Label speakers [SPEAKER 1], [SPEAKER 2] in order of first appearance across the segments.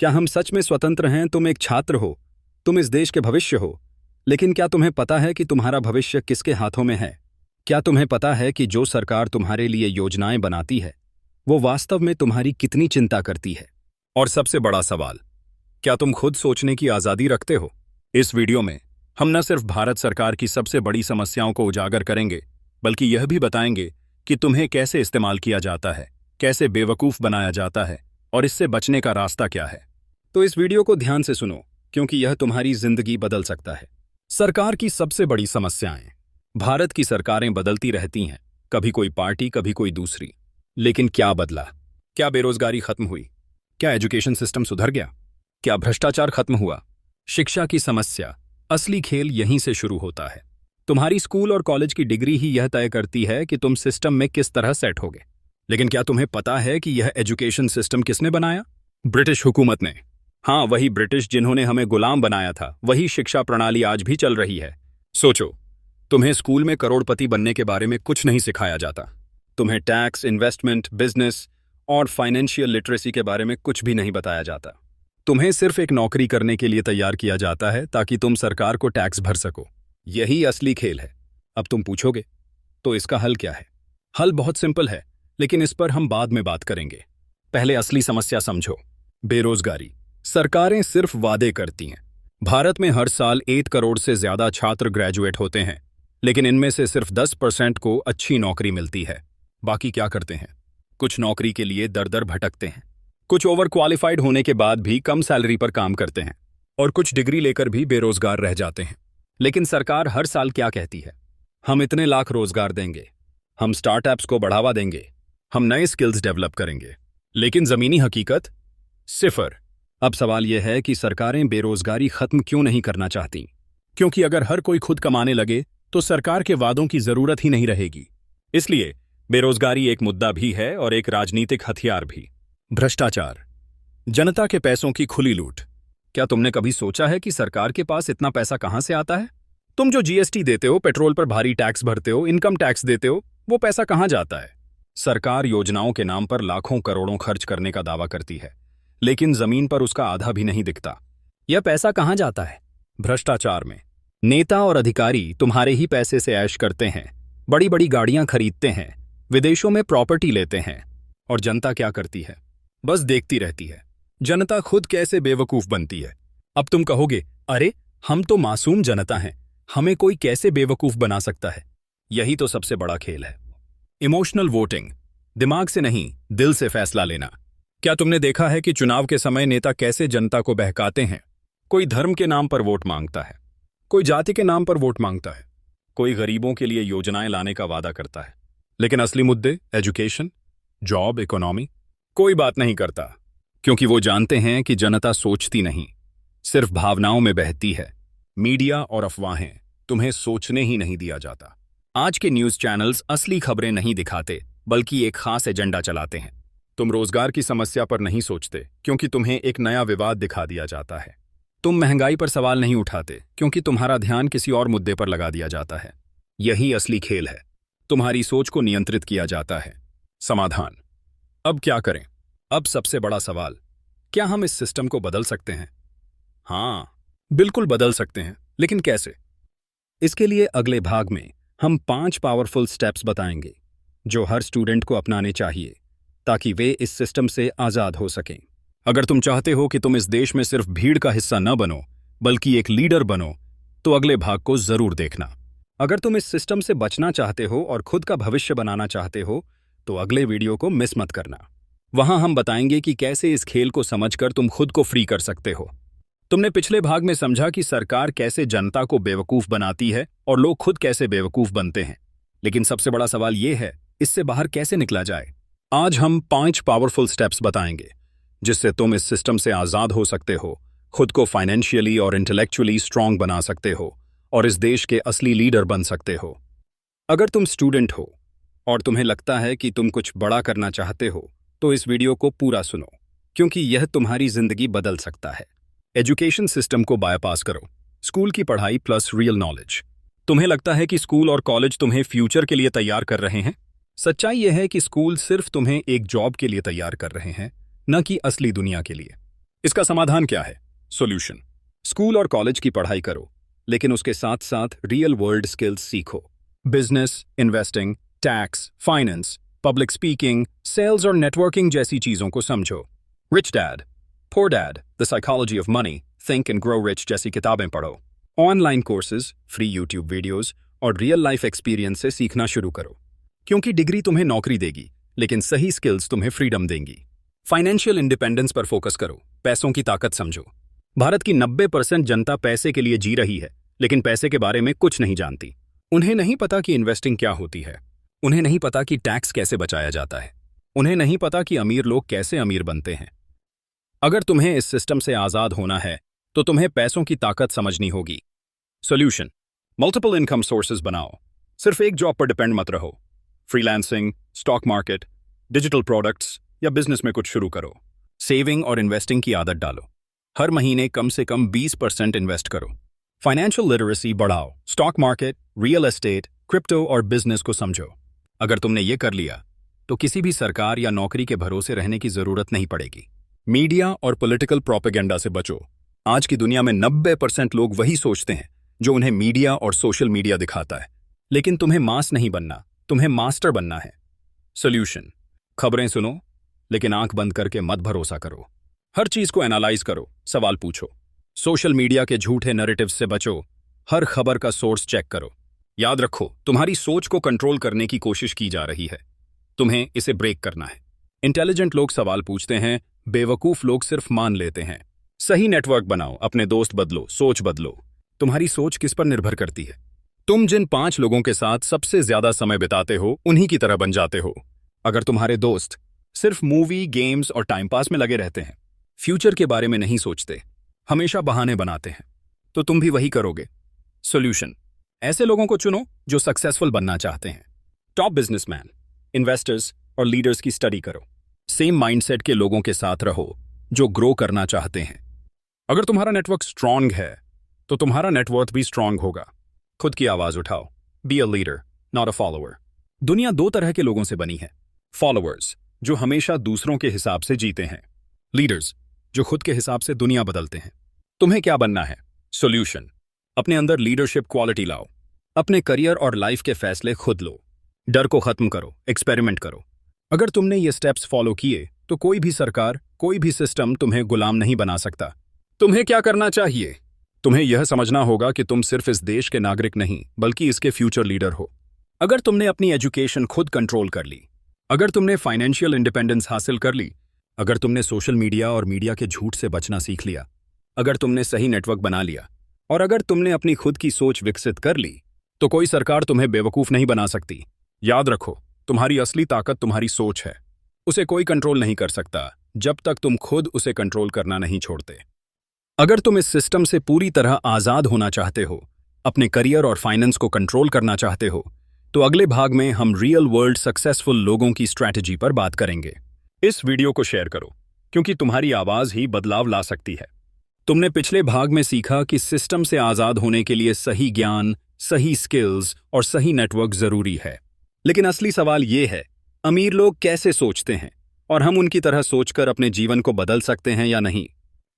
[SPEAKER 1] क्या हम सच में स्वतंत्र हैं? तुम एक छात्र हो, तुम इस देश के भविष्य हो, लेकिन क्या तुम्हें पता है कि तुम्हारा भविष्य किसके हाथों में है? क्या तुम्हें पता है कि जो सरकार तुम्हारे लिए योजनाएं बनाती है वो वास्तव में तुम्हारी कितनी चिंता करती है? और सबसे बड़ा सवाल, क्या तुम खुद सोचने की आज़ादी रखते हो? इस वीडियो में हम न सिर्फ भारत सरकार की सबसे बड़ी समस्याओं को उजागर करेंगे, बल्कि यह भी बताएंगे कि तुम्हें कैसे इस्तेमाल किया जाता है, कैसे बेवकूफ़ बनाया जाता है और इससे बचने का रास्ता क्या है। तो इस वीडियो को ध्यान से सुनो, क्योंकि यह तुम्हारी जिंदगी बदल सकता है। सरकार की सबसे बड़ी समस्याएं। भारत की सरकारें बदलती रहती हैं, कभी कोई पार्टी, कभी कोई दूसरी। लेकिन क्या बदला? क्या बेरोजगारी खत्म हुई? क्या एजुकेशन सिस्टम सुधर गया? क्या भ्रष्टाचार खत्म हुआ? शिक्षा की समस्या, असली खेल यहीं से शुरू होता है। तुम्हारी स्कूल और कॉलेज की डिग्री ही यह तय करती है कि तुम सिस्टम में किस तरह सेट होगे। लेकिन क्या तुम्हें पता है कि यह एजुकेशन सिस्टम किसने बनाया? ब्रिटिश हुकूमत ने। हाँ, वही ब्रिटिश जिन्होंने हमें गुलाम बनाया था। वही शिक्षा प्रणाली आज भी चल रही है। सोचो, तुम्हें स्कूल में करोड़पति बनने के बारे में कुछ नहीं सिखाया जाता। तुम्हें टैक्स, इन्वेस्टमेंट, बिजनेस और फाइनेंशियल लिटरेसी के बारे में कुछ भी नहीं बताया जाता। तुम्हें सिर्फ एक नौकरी करने के लिए तैयार किया जाता है ताकि तुम सरकार को टैक्स भर सको। यही असली खेल है। अब तुम पूछोगे, तो इसका हल क्या है? हल बहुत सिंपल है, लेकिन इस पर हम बाद में बात करेंगे। पहले असली समस्या समझो, बेरोजगारी। सरकारें सिर्फ वादे करती हैं। भारत में हर साल 1 करोड़ से ज्यादा छात्र ग्रेजुएट होते हैं, लेकिन इनमें से सिर्फ 10% को अच्छी नौकरी मिलती है। बाकी क्या करते हैं? कुछ नौकरी के लिए दर दर भटकते हैं, कुछ ओवर क्वालिफाइड होने के बाद भी कम सैलरी पर काम करते हैं, और कुछ डिग्री लेकर भी बेरोजगार रह जाते हैं। लेकिन सरकार हर साल क्या कहती है? हम इतने लाख रोजगार देंगे, हम स्टार्टअप्स को बढ़ावा देंगे, हम नए स्किल्स डेवलप करेंगे। लेकिन जमीनी हकीकत सिफर। अब सवाल यह है कि सरकारें बेरोजगारी खत्म क्यों नहीं करना चाहती? क्योंकि अगर हर कोई खुद कमाने लगे तो सरकार के वादों की जरूरत ही नहीं रहेगी। इसलिए बेरोजगारी एक मुद्दा भी है और एक राजनीतिक हथियार भी। भ्रष्टाचार, जनता के पैसों की खुली लूट। क्या तुमने कभी सोचा है कि सरकार के पास इतना पैसा कहां से आता है? तुम जो जीएसटी देते हो, पेट्रोल पर भारी टैक्स भरते हो, इनकम टैक्स देते हो, वो पैसा कहां जाता है? सरकार योजनाओं के नाम पर लाखों करोड़ों खर्च करने का दावा करती है, लेकिन जमीन पर उसका आधा भी नहीं दिखता। यह पैसा कहां जाता है? भ्रष्टाचार में। नेता और अधिकारी तुम्हारे ही पैसे से ऐश करते हैं, बड़ी बड़ी गाड़ियां खरीदते हैं, विदेशों में प्रॉपर्टी लेते हैं, और जनता क्या करती है? बस देखती रहती है। जनता खुद कैसे बेवकूफ बनती है। अब तुम कहोगे, अरे हम तो मासूम जनता हैं, हमें कोई कैसे बेवकूफ बना सकता है? यही तो सबसे बड़ा खेल है। इमोशनल वोटिंग, दिमाग से नहीं दिल से फैसला लेना। क्या तुमने देखा है कि चुनाव के समय नेता कैसे जनता को बहकाते हैं? कोई धर्म के नाम पर वोट मांगता है, कोई जाति के नाम पर वोट मांगता है, कोई गरीबों के लिए योजनाएं लाने का वादा करता है, लेकिन असली मुद्दे, एजुकेशन, जॉब, इकोनॉमी, कोई बात नहीं करता, क्योंकि वो जानते हैं कि जनता सोचती नहीं, सिर्फ भावनाओं में बहती है। मीडिया और अफवाहें, तुम्हें सोचने ही नहीं दिया जाता। आज के न्यूज चैनल्स असली खबरें नहीं दिखाते, बल्कि एक खास एजेंडा चलाते हैं। तुम रोजगार की समस्या पर नहीं सोचते, क्योंकि तुम्हें एक नया विवाद दिखा दिया जाता है। तुम महंगाई पर सवाल नहीं उठाते, क्योंकि तुम्हारा ध्यान किसी और मुद्दे पर लगा दिया जाता है। यही असली खेल है। तुम्हारी सोच को नियंत्रित किया जाता है। समाधान, अब क्या करें? अब सबसे बड़ा सवाल, क्या हम इस सिस्टम को बदल सकते हैं? हाँ, बिल्कुल बदल सकते हैं, लेकिन कैसे? इसके लिए अगले भाग में हम 5 पावरफुल स्टेप्स बताएंगे, जो हर स्टूडेंट को अपनाने चाहिए, ताकि वे इस सिस्टम से आजाद हो सकें। अगर तुम चाहते हो कि तुम इस देश में सिर्फ भीड़ का हिस्सा न बनो, बल्कि एक लीडर बनो, तो अगले भाग को जरूर देखना। अगर तुम इस सिस्टम से बचना चाहते हो और खुद का भविष्य बनाना चाहते हो, तो अगले वीडियो को मिस मत करना। वहां हम बताएंगे कि कैसे इस खेल को समझकर तुम खुद को फ्री कर सकते हो। तुमने पिछले भाग में समझा कि सरकार कैसे जनता को बेवकूफ बनाती है और लोग खुद कैसे बेवकूफ बनते हैं। लेकिन सबसे बड़ा सवाल यह है, इससे बाहर कैसे निकला जाए? आज हम 5 पावरफुल स्टेप्स बताएंगे, जिससे तुम इस सिस्टम से आजाद हो सकते हो, खुद को फाइनेंशियली और इंटेलेक्चुअली स्ट्रांग बना सकते हो, और इस देश के असली लीडर बन सकते हो। अगर तुम स्टूडेंट हो और तुम्हें लगता है कि तुम कुछ बड़ा करना चाहते हो, तो इस वीडियो को पूरा सुनो, क्योंकि यह तुम्हारी जिंदगी बदल सकता है। एजुकेशन सिस्टम को बायपास करो। स्कूल की पढ़ाई प्लस रियल नॉलेज। तुम्हें लगता है कि स्कूल और कॉलेज तुम्हें फ्यूचर के लिए तैयार कर रहे हैं? सच्चाई यह है कि स्कूल सिर्फ तुम्हें एक जॉब के लिए तैयार कर रहे हैं, न कि असली दुनिया के लिए। इसका समाधान क्या है? सॉल्यूशन: स्कूल और कॉलेज की पढ़ाई करो, लेकिन उसके साथ साथ रियल वर्ल्ड स्किल्स सीखो। Business, investing, tax, finance, public speaking, sales और नेटवर्किंग जैसी चीजों को समझो। Rich dad, poor dad, the psychology of money, think and grow rich जैसी किताबें पढ़ो। Online courses, free YouTube videos और रियल लाइफ एक्सपीरियंस से सीखना शुरू करो, क्योंकि डिग्री तुम्हें नौकरी देगी, लेकिन सही स्किल्स तुम्हें फ्रीडम देंगी। फाइनेंशियल इंडिपेंडेंस पर फोकस करो, पैसों की ताकत समझो। भारत की 90% जनता पैसे के लिए जी रही है, लेकिन पैसे के बारे में कुछ नहीं जानती। उन्हें नहीं पता कि इन्वेस्टिंग क्या होती है, उन्हें नहीं पता कि टैक्स कैसे बचाया जाता है, उन्हें नहीं पता कि अमीर लोग कैसे अमीर बनते हैं। अगर तुम्हें इस सिस्टम से आजाद होना है, तो तुम्हें पैसों की ताकत समझनी होगी। सॉल्यूशन: मल्टीपल इनकम सोर्सेज बनाओ। सिर्फ एक जॉब पर डिपेंड मत रहो। Freelancing, stock market, digital products या बिजनेस में कुछ शुरू करो। सेविंग और इन्वेस्टिंग की आदत डालो। हर महीने कम से कम 20% इन्वेस्ट करो। फाइनेंशियल लिटरेसी बढ़ाओ। Stock market, real estate, crypto और बिजनेस को समझो। अगर तुमने ये कर लिया, तो किसी भी सरकार या नौकरी के भरोसे रहने की जरूरत नहीं पड़ेगी। मीडिया और पॉलिटिकल प्रोपेगेंडा से बचो। आज की दुनिया में 90% लोग वही सोचते हैं जो उन्हें मीडिया और सोशल मीडिया दिखाता है। लेकिन तुम्हें मास नहीं बनना, तुम्हें मास्टर बनना है। सॉल्यूशन: खबरें सुनो, लेकिन आंख बंद करके मत भरोसा करो। हर चीज को एनालाइज करो, सवाल पूछो। सोशल मीडिया के झूठे नैरेटिव्स से बचो। हर खबर का सोर्स चेक करो। याद रखो, तुम्हारी सोच को कंट्रोल करने की कोशिश की जा रही है, तुम्हें इसे ब्रेक करना है। इंटेलिजेंट लोग सवाल पूछते हैं, बेवकूफ लोग सिर्फ मान लेते हैं। सही नेटवर्क बनाओ, अपने दोस्त बदलो, सोच बदलो। तुम्हारी सोच किस पर निर्भर करती है? तुम जिन 5 लोगों के साथ सबसे ज्यादा समय बिताते हो, उन्हीं की तरह बन जाते हो। अगर तुम्हारे दोस्त सिर्फ मूवी, गेम्स और टाइम पास में लगे रहते हैं, फ्यूचर के बारे में नहीं सोचते, हमेशा बहाने बनाते हैं, तो तुम भी वही करोगे। सॉल्यूशन: ऐसे लोगों को चुनो जो सक्सेसफुल बनना चाहते हैं। टॉप बिजनेसमैन, इन्वेस्टर्स और लीडर्स की स्टडी करो। सेम माइंडसेट के लोगों के साथ रहो जो ग्रो करना चाहते हैं। अगर तुम्हारा नेटवर्क स्ट्रांग है, तो तुम्हारा नेटवर्थ भी स्ट्रांग होगा। खुद की आवाज उठाओ। Be a leader, not a follower. दुनिया 2 तरह के लोगों से बनी है: फॉलोअर्स, जो हमेशा दूसरों के हिसाब से जीते हैं; लीडर्स, जो खुद के हिसाब से दुनिया बदलते हैं। तुम्हें क्या बनना है? सॉल्यूशन: अपने अंदर लीडरशिप क्वालिटी लाओ। अपने करियर और लाइफ के फैसले खुद लो। डर को खत्म करो, एक्सपेरिमेंट करो। अगर तुमने ये स्टेप्स फॉलो किए, तो कोई भी सरकार, कोई भी सिस्टम तुम्हें गुलाम नहीं बना सकता। तुम्हें क्या करना चाहिए? तुम्हें यह समझना होगा कि तुम सिर्फ इस देश के नागरिक नहीं, बल्कि इसके फ्यूचर लीडर हो। अगर तुमने अपनी एजुकेशन खुद कंट्रोल कर ली, अगर तुमने फाइनेंशियल इंडिपेंडेंस हासिल कर ली, अगर तुमने सोशल मीडिया और मीडिया के झूठ से बचना सीख लिया, अगर तुमने सही नेटवर्क बना लिया, और अगर तुमने अपनी खुद की सोच विकसित कर ली, तो कोई सरकार तुम्हें बेवकूफ नहीं बना सकती। याद रखो, तुम्हारी असली ताकत तुम्हारी सोच है। उसे कोई कंट्रोल नहीं कर सकता जब तक तुम खुद उसे कंट्रोल करना नहीं छोड़ते। अगर तुम इस सिस्टम से पूरी तरह आजाद होना चाहते हो, अपने करियर और फाइनेंस को कंट्रोल करना चाहते हो, तो अगले भाग में हम रियल वर्ल्ड सक्सेसफुल लोगों की स्ट्रैटेजी पर बात करेंगे। इस वीडियो को शेयर करो, क्योंकि तुम्हारी आवाज ही बदलाव ला सकती है। तुमने पिछले भाग में सीखा कि सिस्टम से आजाद होने के लिए सही ज्ञान, सही स्किल्स और सही नेटवर्क जरूरी है। लेकिन असली सवाल ये है, अमीर लोग कैसे सोचते हैं, और हम उनकी तरह सोचकर अपने जीवन को बदल सकते हैं या नहीं?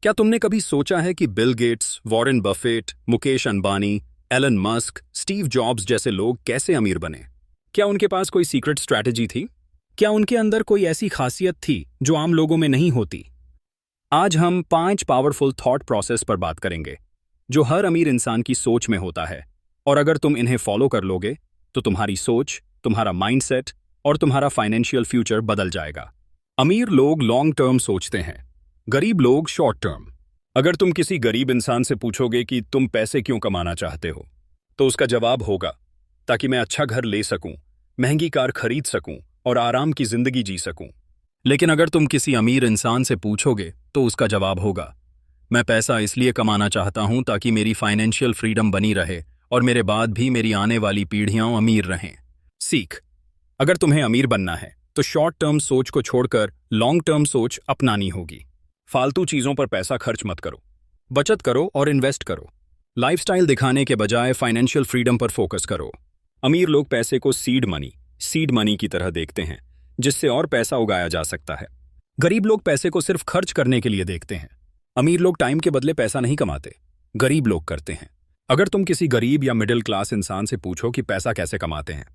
[SPEAKER 1] क्या तुमने कभी सोचा है कि Bill Gates, Warren Buffett, Mukesh Ambani, Elon Musk, Steve Jobs जैसे लोग कैसे अमीर बने? क्या उनके पास कोई सीक्रेट स्ट्रैटेजी थी? क्या उनके अंदर कोई ऐसी खासियत थी जो आम लोगों में नहीं होती? आज हम 5 पावरफुल थॉट प्रोसेस पर बात करेंगे, जो हर अमीर इंसान की सोच में होता है, और अगर तुम इन्हें फॉलो कर लोगे, तो तुम्हारी सोच, तुम्हारा माइंडसेट और तुम्हारा फाइनेंशियल फ्यूचर बदल जाएगा। अमीर लोग लॉन्ग टर्म सोचते हैं, गरीब लोग शॉर्ट टर्म। अगर तुम किसी गरीब इंसान से पूछोगे कि तुम पैसे क्यों कमाना चाहते हो, तो उसका जवाब होगा, ताकि मैं अच्छा घर ले सकूं, महंगी कार खरीद सकूं और आराम की जिंदगी जी सकूं। लेकिन अगर तुम किसी अमीर इंसान से पूछोगे, तो उसका जवाब होगा, मैं पैसा इसलिए कमाना चाहता हूं ताकि मेरी फाइनेंशियल फ्रीडम बनी रहे और मेरे बाद भी मेरी आने वाली पीढ़ियां अमीर रहें। सीख: अगर तुम्हें अमीर बनना है, तो शॉर्ट टर्म सोच को छोड़कर लॉन्ग टर्म सोच अपनानी होगी। फालतू चीजों पर पैसा खर्च मत करो, बचत करो और इन्वेस्ट करो। लाइफस्टाइल दिखाने के बजाय फाइनेंशियल फ्रीडम पर फोकस करो। अमीर लोग पैसे को सीड मनी की तरह देखते हैं, जिससे और पैसा उगाया जा सकता है। गरीब लोग पैसे को सिर्फ खर्च करने के लिए देखते हैं, अमीर लोग टाइम के बदले पैसा नहीं कमाते, गरीब लोग करते हैं। अगर तुम किसी गरीब या मिडिल क्लास इंसान से पूछो कि पैसा कैसे कमाते हैं,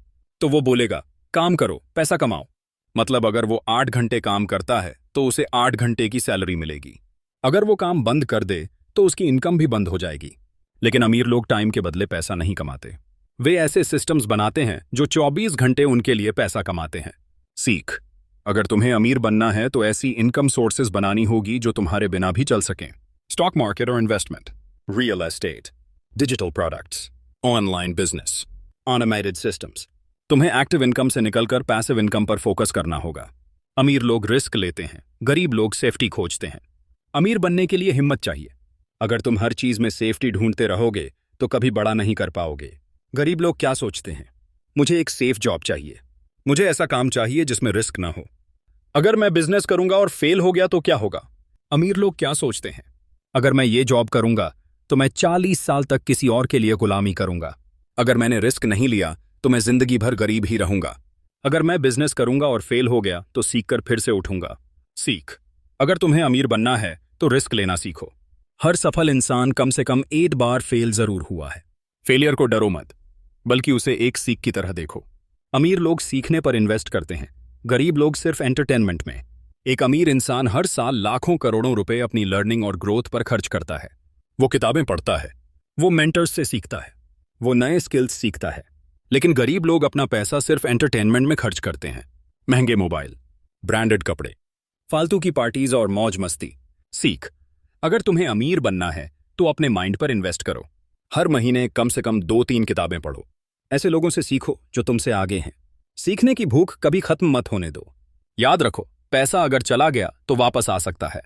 [SPEAKER 1] तो वो बोलेगा काम करो पैसा कमाओ। मतलब अगर वो 8 घंटे काम करता है तो उसे 8 घंटे की सैलरी मिलेगी। अगर वो काम बंद कर दे तो उसकी इनकम भी बंद हो जाएगी। लेकिन अमीर लोग टाइम के बदले पैसा नहीं कमाते। वे ऐसे सिस्टम्स बनाते हैं जो 24 घंटे उनके लिए पैसा कमाते हैं। सीख, अगर तुम्हें अमीर बनना है तो ऐसी इनकम सोर्सेज बनानी होगी जो तुम्हारे बिना भी चल सकें। स्टॉक मार्केट और investment, real estate, digital products, online business, automated systems. तुम्हें एक्टिव इनकम से निकलकर पैसिव इनकम पर फोकस करना होगा। अमीर लोग रिस्क लेते हैं, गरीब लोग सेफ्टी खोजते हैं। अमीर बनने के लिए हिम्मत चाहिए। अगर तुम हर चीज में सेफ्टी ढूंढते रहोगे तो कभी बड़ा नहीं कर पाओगे। गरीब लोग क्या सोचते हैं? मुझे एक सेफ जॉब चाहिए, मुझे ऐसा काम चाहिए जिसमें रिस्क ना हो। अगर मैं बिजनेस करूंगा और फेल हो गया तो क्या होगा? अमीर लोग क्या सोचते हैं? अगर मैं ये जॉब करूंगा तो मैं 40 साल तक किसी और के लिए गुलामी करूंगा। अगर मैंने रिस्क नहीं लिया तो मैं जिंदगी भर गरीब ही रहूंगा। अगर मैं बिजनेस करूंगा और फेल हो गया तो सीखकर फिर से उठूंगा। सीख, अगर तुम्हें अमीर बनना है तो रिस्क लेना सीखो। हर सफल इंसान कम से कम 8 बार फेल जरूर हुआ है। फेलियर को डरो मत, बल्कि उसे एक सीख की तरह देखो। अमीर लोग सीखने पर इन्वेस्ट करते हैं, गरीब लोग सिर्फ एंटरटेनमेंट में। एक अमीर इंसान हर साल लाखों करोड़ों रुपए अपनी लर्निंग और ग्रोथ पर खर्च करता है। वो किताबें पढ़ता है, वो मेंटर्स से सीखता है, वो नए स्किल्स सीखता है। लेकिन गरीब लोग अपना पैसा सिर्फ एंटरटेनमेंट में खर्च करते हैं। महंगे मोबाइल, ब्रांडेड कपड़े, फालतू की पार्टीज और मौज मस्ती। सीख, अगर तुम्हें अमीर बनना है तो अपने माइंड पर इन्वेस्ट करो। हर महीने कम से कम 2-3 किताबें पढ़ो। ऐसे लोगों से सीखो जो तुमसे आगे हैं। सीखने की भूख कभी खत्म मत होने दो। याद रखो, पैसा अगर चला गया तो वापस आ सकता है,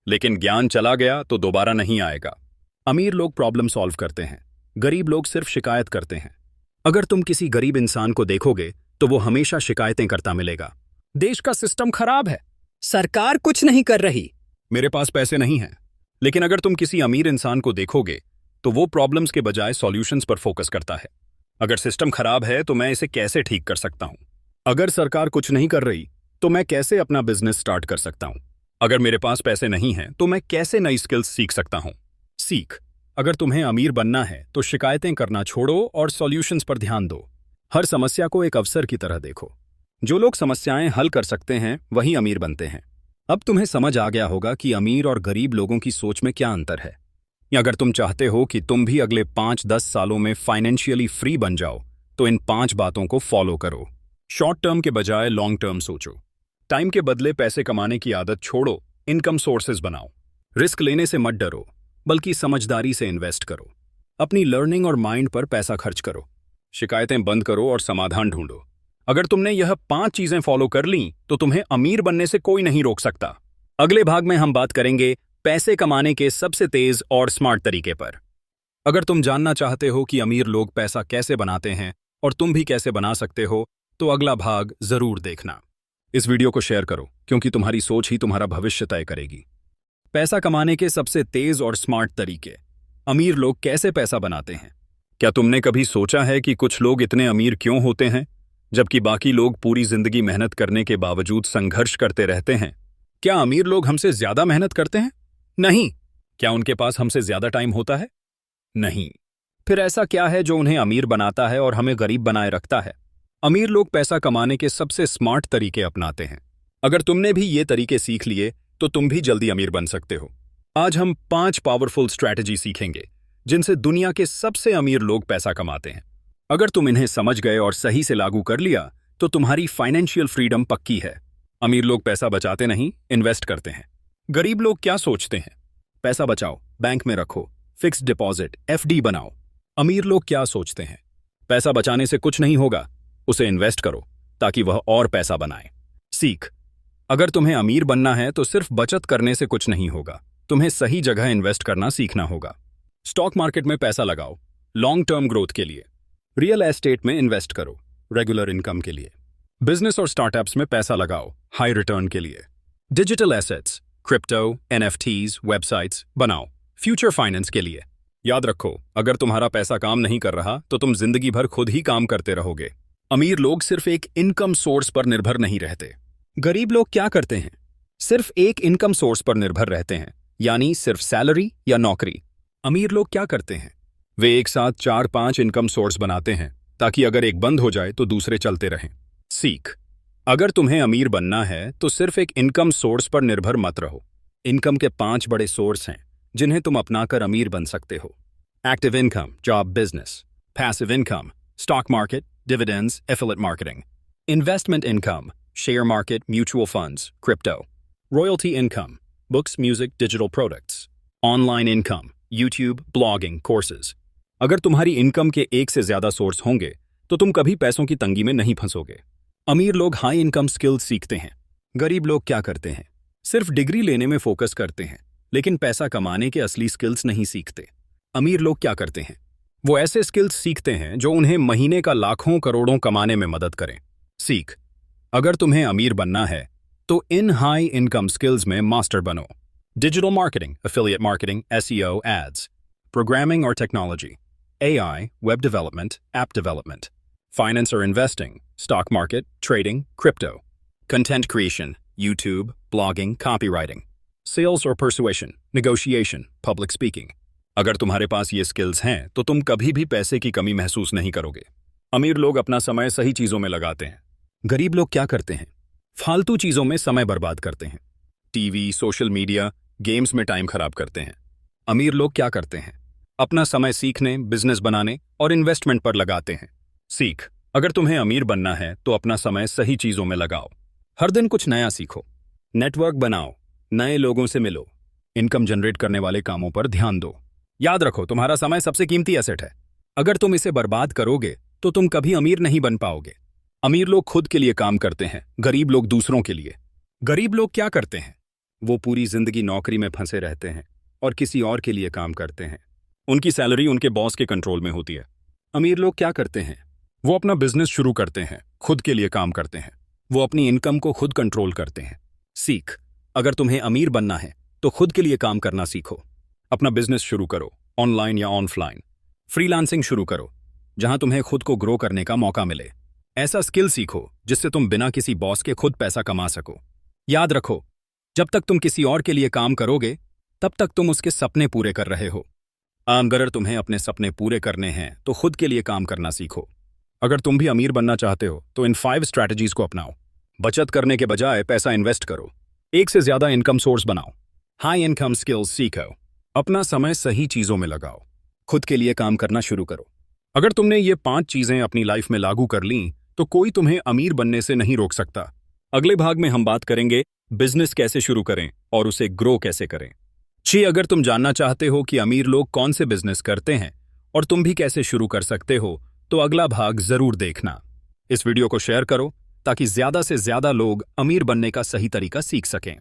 [SPEAKER 1] लेकिन ज्ञान चला गया तो दोबारा नहीं आएगा। अमीर लोग प्रॉब्लम सॉल्व करते हैं, गरीब लोग सिर्फ शिकायत करते हैं। अगर तुम किसी गरीब इंसान को देखोगे तो वो हमेशा शिकायतें करता मिलेगा। देश का सिस्टम खराब है, सरकार कुछ नहीं कर रही, मेरे पास पैसे नहीं हैं। लेकिन अगर तुम किसी अमीर इंसान को देखोगे तो वो प्रॉब्लम्स के बजाय सॉल्यूशंस पर फोकस करता है। अगर सिस्टम खराब है तो मैं इसे कैसे ठीक कर सकता हूं? अगर सरकार कुछ नहीं कर रही तो मैं कैसे अपना बिजनेस स्टार्ट कर सकता हूं? अगर मेरे पास पैसे नहीं हैं तो मैं कैसे नई स्किल्स सीख सकता हूं? सीख, अगर तुम्हें अमीर बनना है तो शिकायतें करना छोड़ो और सॉल्यूशंस पर ध्यान दो। हर समस्या को एक अवसर की तरह देखो। जो लोग समस्याएं हल कर सकते हैं वही अमीर बनते हैं। अब तुम्हें समझ आ गया होगा कि अमीर और गरीब लोगों की सोच में क्या अंतर है। या अगर तुम चाहते हो कि तुम भी अगले 5-10 सालों में फाइनेंशियली फ्री बन जाओ तो इन 5 बातों को फॉलो करो। शॉर्ट टर्म के बजाय लॉन्ग टर्म सोचो। टाइम के बदले पैसे कमाने की आदत छोड़ो, इनकम सोर्सेज बनाओ। रिस्क लेने से मत डरो, बल्कि समझदारी से इन्वेस्ट करो। अपनी लर्निंग और माइंड पर पैसा खर्च करो। शिकायतें बंद करो और समाधान ढूंढो। अगर तुमने यह 5 चीजें फॉलो कर लीं तो तुम्हें अमीर बनने से कोई नहीं रोक सकता। अगले भाग में हम बात करेंगे पैसे कमाने के सबसे तेज और स्मार्ट तरीके पर। अगर तुम जानना चाहते हो कि अमीर लोग पैसा कैसे बनाते हैं और तुम भी कैसे बना सकते हो तो अगला भाग जरूर देखना। इस वीडियो को शेयर करो क्योंकि तुम्हारी सोच ही तुम्हारा भविष्य तय करेगी। पैसा कमाने के सबसे तेज और स्मार्ट तरीके। अमीर लोग कैसे पैसा बनाते हैं? क्या तुमने कभी सोचा है कि कुछ लोग इतने अमीर क्यों होते हैं जबकि बाकी लोग पूरी जिंदगी मेहनत करने के बावजूद संघर्ष करते रहते हैं? क्या अमीर लोग हमसे ज्यादा मेहनत करते हैं? नहीं। क्या उनके पास हमसे ज्यादा टाइम होता है? नहीं। फिर ऐसा क्या है जो उन्हें अमीर बनाता है और हमें गरीब बनाए रखता है? अमीर लोग पैसा कमाने के सबसे स्मार्ट तरीके अपनाते हैं। अगर तुमने भी ये तरीके सीख लिए तो तुम भी जल्दी अमीर बन सकते हो। आज हम 5 पावरफुल स्ट्रैटेजी सीखेंगे जिनसे दुनिया के सबसे अमीर लोग पैसा कमाते हैं। अगर तुम इन्हें समझ गए और सही से लागू कर लिया तो तुम्हारी फाइनेंशियल फ्रीडम पक्की है। अमीर लोग पैसा बचाते नहीं, इन्वेस्ट करते हैं। गरीब लोग क्या सोचते हैं? पैसा बचाओ, बैंक में रखो, फिक्स्ड डिपॉजिट एफडी बनाओ। अमीर लोग क्या सोचते हैं? पैसा बचाने से कुछ नहीं होगा, उसे इन्वेस्ट करो ताकि वह और पैसा बनाए। सीख, अगर तुम्हें अमीर बनना है तो सिर्फ बचत करने से कुछ नहीं होगा, तुम्हें सही जगह इन्वेस्ट करना सीखना होगा। स्टॉक मार्केट में पैसा लगाओ लॉन्ग टर्म ग्रोथ के लिए। रियल एस्टेट में इन्वेस्ट करो रेगुलर इनकम के लिए। बिजनेस और स्टार्टअप्स में पैसा लगाओ हाई रिटर्न के लिए। Digital assets, crypto, NFTs, websites बनाओ फ्यूचर फाइनेंस के लिए। याद रखो, अगर तुम्हारा पैसा काम नहीं कर रहा तो तुम जिंदगी भर खुद ही काम करते रहोगे। अमीर लोग सिर्फ एक इनकम सोर्स पर निर्भर नहीं रहते। गरीब लोग क्या करते हैं? सिर्फ एक इनकम सोर्स पर निर्भर रहते हैं, यानी सिर्फ सैलरी या नौकरी। अमीर लोग क्या करते हैं? वे एक साथ 4-5 इनकम सोर्स बनाते हैं ताकि अगर एक बंद हो जाए तो दूसरे चलते रहें। सीख: अगर तुम्हें अमीर बनना है तो सिर्फ एक इनकम सोर्स पर निर्भर मत रहो। इनकम के 5 बड़े सोर्स हैं जिन्हें तुम अपनाकर अमीर बन सकते हो। Active income, job, business. Passive income, stock market, dividends, affiliate marketing. Investment income, share market, mutual funds, crypto. Royalty income, books, music, digital products. Online income, YouTube, blogging, courses. अगर तुम्हारी इनकम के एक से ज्यादा सोर्स होंगे तो तुम कभी पैसों की तंगी में नहीं फंसोगे। अमीर लोग हाई इनकम स्किल्स सीखते हैं। गरीब लोग क्या करते हैं? सिर्फ डिग्री लेने में फोकस करते हैं लेकिन पैसा कमाने के असली स्किल्स नहीं सीखते। अमीर लोग क्या करते हैं? वो ऐसे स्किल्स सीखते हैं जो उन्हें महीने का लाखों करोड़ों कमाने में मदद करें। सीख: अगर तुम्हें अमीर बनना है तो इन हाई इनकम स्किल्स में मास्टर बनो। Digital marketing, affiliate marketing, SEO, ads. Programming और technology, AI, web development, app development. Finance or investing, stock market, trading, crypto. Content creation, YouTube, blogging, copywriting. Sales or persuasion, negotiation, public speaking. अगर तुम्हारे पास ये skills हैं तो तुम कभी भी पैसे की कमी महसूस नहीं करोगे। अमीर लोग अपना समय सही चीजों में लगाते हैं। गरीब लोग क्या करते हैं? फालतू चीजों में समय बर्बाद करते हैं। टीवी, सोशल मीडिया, गेम्स में टाइम खराब करते हैं। अमीर लोग क्या करते हैं? अपना समय सीखने, बिजनेस बनाने और इन्वेस्टमेंट पर लगाते हैं। सीख: अगर तुम्हें अमीर बनना है तो अपना समय सही चीजों में लगाओ। हर दिन कुछ नया सीखो, नेटवर्क बनाओ, नए लोगों से मिलो, इनकम जनरेट करने वाले कामों पर ध्यान दो। याद रखो, तुम्हारा समय सबसे कीमती एसेट है। अगर तुम इसे बर्बाद करोगे तो तुम कभी अमीर नहीं बन पाओगे। अमीर लोग खुद के लिए काम करते हैं, गरीब लोग दूसरों के लिए। गरीब लोग क्या करते हैं? वो पूरी जिंदगी नौकरी में फंसे रहते हैं और किसी और के लिए काम करते हैं। उनकी सैलरी उनके बॉस के कंट्रोल में होती है। अमीर लोग क्या करते हैं? वो अपना बिजनेस शुरू करते हैं, खुद के लिए काम करते हैं। वो अपनी इनकम को खुद कंट्रोल करते हैं। सीख: अगर तुम्हें अमीर बनना है तो खुद के लिए काम करना सीखो। अपना बिजनेस शुरू करो, ऑनलाइन या ऑफलाइन। फ्रीलांसिंग शुरू करो, जहां तुम्हें खुद को ग्रो करने का मौका मिले। ऐसा स्किल सीखो जिससे तुम बिना किसी बॉस के खुद पैसा कमा सको। याद रखो, जब तक तुम किसी और के लिए काम करोगे तब तक तुम उसके सपने पूरे कर रहे हो। अगर तुम्हें अपने सपने पूरे करने हैं तो खुद के लिए काम करना सीखो। अगर तुम भी अमीर बनना चाहते हो तो इन 5 स्ट्रैटेजीज को अपनाओ। बचत करने के बजाय पैसा इन्वेस्ट करो। एक से ज्यादा इनकम सोर्स बनाओ। हाई इनकम स्किल्स सीखो। अपना समय सही चीजों में लगाओ। खुद के लिए काम करना शुरू करो। अगर तुमने ये 5 चीजें अपनी लाइफ में लागू कर लीं तो कोई तुम्हें अमीर बनने से नहीं रोक सकता। अगले भाग में हम बात करेंगे बिजनेस कैसे शुरू करें और उसे ग्रो कैसे करें। अगर तुम जानना चाहते हो कि अमीर लोग कौन से बिजनेस करते हैं और तुम भी कैसे शुरू कर सकते हो तो अगला भाग जरूर देखना। इस वीडियो को शेयर करो ताकि ज्यादा से ज्यादा लोग अमीर बनने का सही तरीका सीख सकें।